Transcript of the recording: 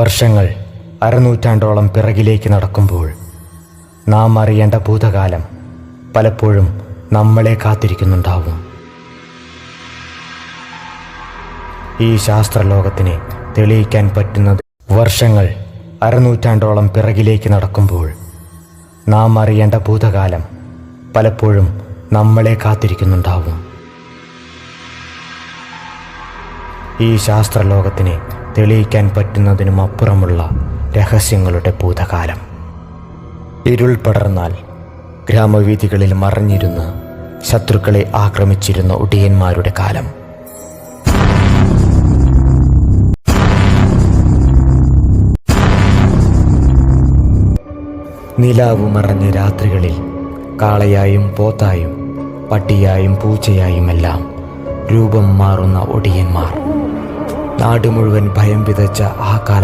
വർഷങ്ങൾ അരനൂറ്റാണ്ടോളം പിറകിലേക്ക് നടക്കുമ്പോൾ നാം അറിയേണ്ട ഭൂതകാലം പലപ്പോഴും നമ്മളെ കാത്തിരിക്കുന്നുണ്ടാവും. ഈ ശാസ്ത്രലോകത്തിനെ തെളിയിക്കാൻ പറ്റുന്നത് വർഷങ്ങൾ അരനൂറ്റാണ്ടോളം പിറകിലേക്ക് നടക്കുമ്പോൾ നാം അറിയേണ്ട ഭൂതകാലം പലപ്പോഴും നമ്മളെ കാത്തിരിക്കുന്നുണ്ടാവും. ഈ ശാസ്ത്രലോകത്തിനെ തെളിയിക്കാൻ പറ്റുന്നതിനും അപ്പുറമുള്ള രഹസ്യങ്ങളുടെ ഭൂതകാലം. ഇരുൾ പടർന്നാൽ ഗ്രാമവീഥികളിൽ മറഞ്ഞിരുന്ന് ശത്രുക്കളെ ആക്രമിച്ചിരുന്ന ഒടിയന്മാരുടെ കാലം. നിലാവ് മറഞ്ഞ രാത്രികളിൽ കാളയായും പോത്തായും പട്ടിയായും പൂച്ചയായുമെല്ലാം രൂപം മാറുന്ന ഒടിയന്മാർ. നാട് മുഴുവൻ ഭയം വിതച്ച ആ കാലം